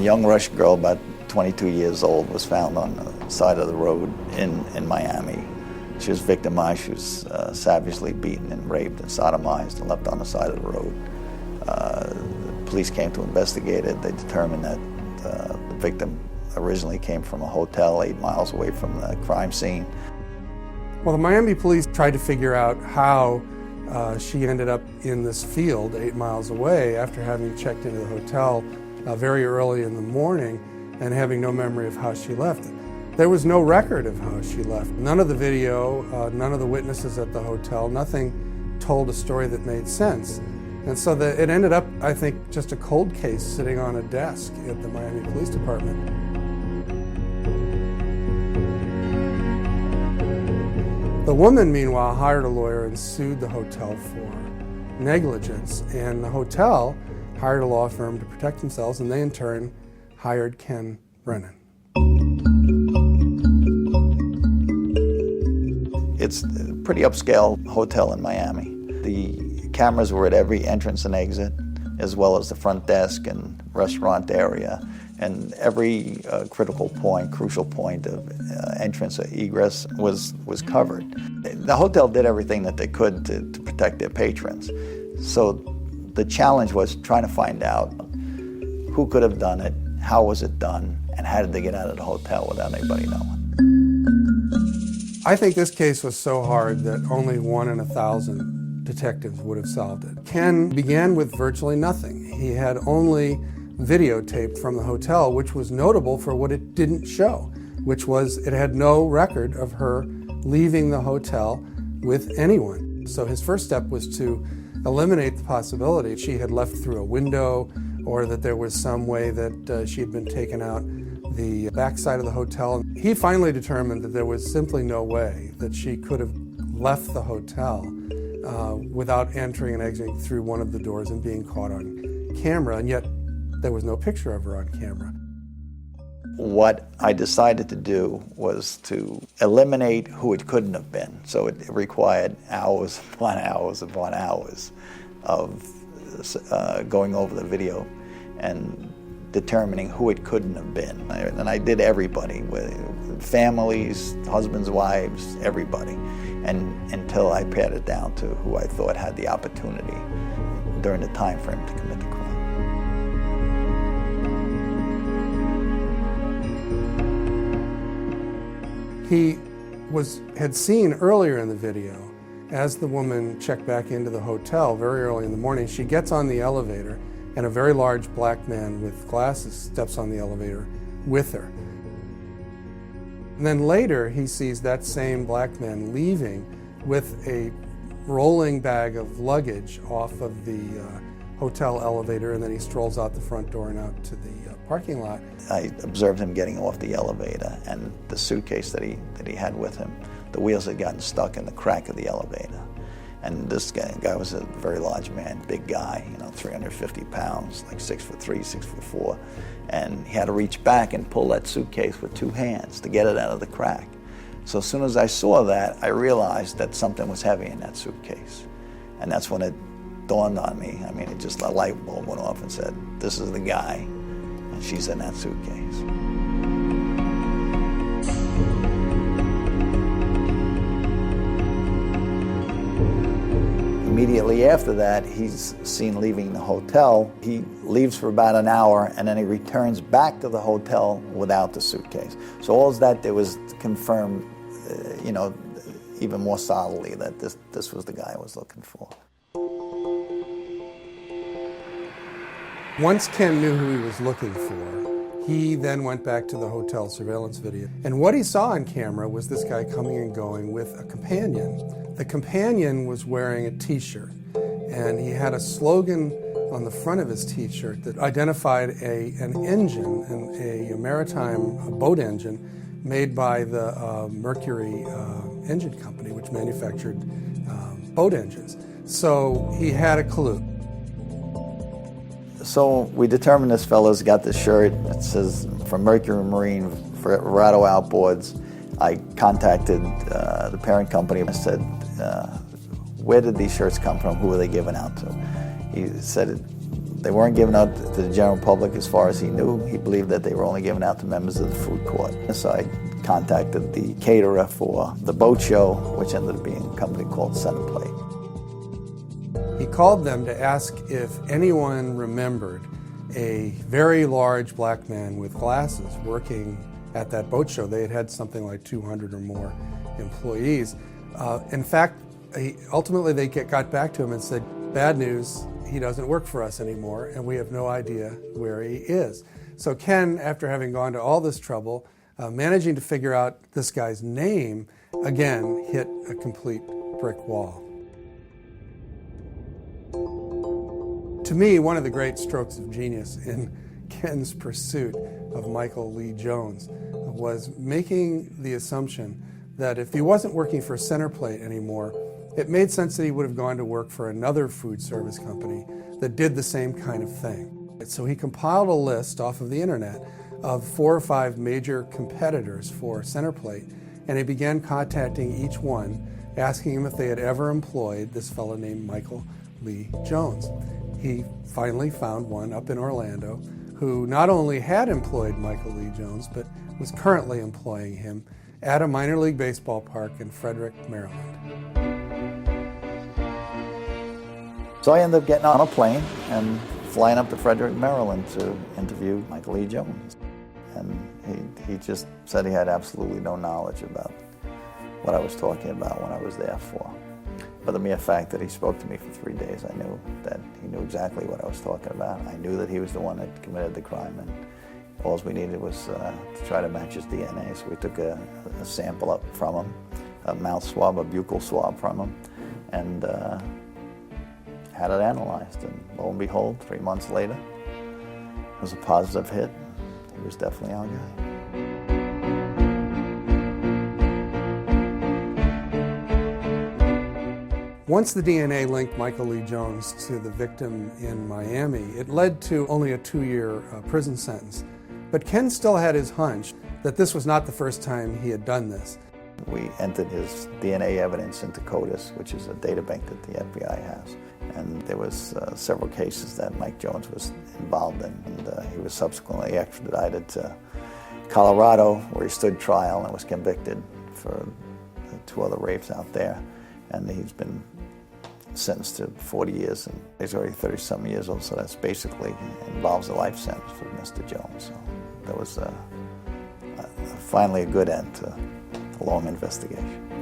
young Russian girl, about 22 years old, was found on the side of the road in Miami. She was victimized. She was savagely beaten and raped and sodomized and left on the side of the road. The police came to investigate it. They determined that the victim originally came from a hotel 8 miles away from the crime scene. Well, the Miami police tried to figure out how she ended up in this field 8 miles away after having checked into the hotel very early in the morning and having no memory of how she left. There was no record of how she left. None of the video, none of the witnesses at the hotel, nothing told a story that made sense. And so it ended up, I think, just a cold case sitting on a desk at the Miami Police Department. The woman, meanwhile, hired a lawyer and sued the hotel for negligence. And the hotel hired a law firm to protect themselves, and they in turn hired Ken Brennan. It's a pretty upscale hotel in Miami. The cameras were at every entrance and exit, as well as the front desk and restaurant area. And every critical point, crucial point of entrance or egress was covered. The hotel did everything that they could to protect their patrons. So the challenge was trying to find out who could have done it, how was it done, and how did they get out of the hotel without anybody knowing. I think this case was so hard that only 1 in 1,000 detectives would have solved it. Ken began with virtually nothing. He had only videotaped from the hotel, which was notable for what it didn't show, which was it had no record of her leaving the hotel with anyone. So his first step was to eliminate the possibility she had left through a window or that there was some way that she had been taken out the backside of the hotel. He finally determined that there was simply no way that she could have left the hotel without entering and exiting through one of the doors and being caught on camera, and yet there was no picture of her on camera. What I decided to do was to eliminate who it couldn't have been. So it required hours upon hours upon hours of going over the video and determining who it couldn't have been. And I did everybody, with families, husbands, wives, everybody, and until I pared it down to who I thought had the opportunity during the time frame to commit the crime. He had seen earlier in the video, as the woman checked back into the hotel very early in the morning, she gets on the elevator and a very large black man with glasses steps on the elevator with her. And then later he sees that same black man leaving with a rolling bag of luggage off of the hotel elevator, and then he strolls out the front door and out to the parking lot. I observed him getting off the elevator, and the suitcase that he had with him, the wheels had gotten stuck in the crack of the elevator. And this guy was a very large man, big guy, 350 pounds, like 6'3", 6'4", and he had to reach back and pull that suitcase with 2 hands to get it out of the crack. So as soon as I saw that, I realized that something was heavy in that suitcase, and that's when it dawned on me. I mean, it just a light bulb went off and said, "This is the guy, and she's in that suitcase." Immediately after that, he's seen leaving the hotel. He leaves for about an hour, and then he returns back to the hotel without the suitcase. So all that did was confirm, even more solidly that this was the guy I was looking for. Once Ken knew who he was looking for, he then went back to the hotel surveillance video. And what he saw on camera was this guy coming and going with a companion. The companion was wearing a t-shirt, and he had a slogan on the front of his t-shirt that identified an engine, a maritime boat engine made by the Mercury engine company, which manufactured boat engines. So he had a clue. So we determined this fellow's got this shirt that says from Mercury Marine for Verado Outboards. I contacted the parent company and said, where did these shirts come from? Who were they given out to? He said They weren't given out to the general public as far as he knew. He believed that they were only given out to members of the food court. So I contacted the caterer for the boat show, which ended up being a company called Centerplate. He called them to ask if anyone remembered a very large black man with glasses working at that boat show. They had something like 200 or more employees. In fact, ultimately they got back to him and said, "Bad news, he doesn't work for us anymore, and we have no idea where he is." So Ken, after having gone to all this trouble, managing to figure out this guy's name, again hit a complete brick wall. To me, one of the great strokes of genius in Ken's pursuit of Michael Lee Jones was making the assumption that if he wasn't working for Centerplate anymore, it made sense that he would have gone to work for another food service company that did the same kind of thing. So he compiled a list off of the internet of 4 or 5 major competitors for Centerplate, and he began contacting each one, asking them if they had ever employed this fellow named Michael Lee Jones. He finally found one up in Orlando who not only had employed Michael Lee Jones, but was currently employing him at a minor league baseball park in Frederick, Maryland. So I ended up getting on a plane and flying up to Frederick, Maryland to interview Michael Lee Jones. And he just said he had absolutely no knowledge about what I was talking about when I was there for. But the mere fact that he spoke to me for 3 days, I knew that he knew exactly what I was talking about. I knew that he was the one that committed the crime, and all we needed was to try to match his DNA. So we took a sample up from him, a mouth swab, a buccal swab from him, and had it analyzed. And lo and behold, 3 months later, it was a positive hit. He was definitely our guy. Once the DNA linked Michael Lee Jones to the victim in Miami, it led to only a 2-year prison sentence. But Ken still had his hunch that this was not the first time he had done this. We entered his DNA evidence into CODIS, which is a data bank that the FBI has. And there was several cases that Mike Jones was involved in. And he was subsequently extradited to Colorado, where he stood trial and was convicted for 2 other rapes out there. And he's been sentenced to 40 years, and he's already 30-something years old, so that's basically involves a life sentence for Mr. Jones. So that was finally a good end to a long investigation.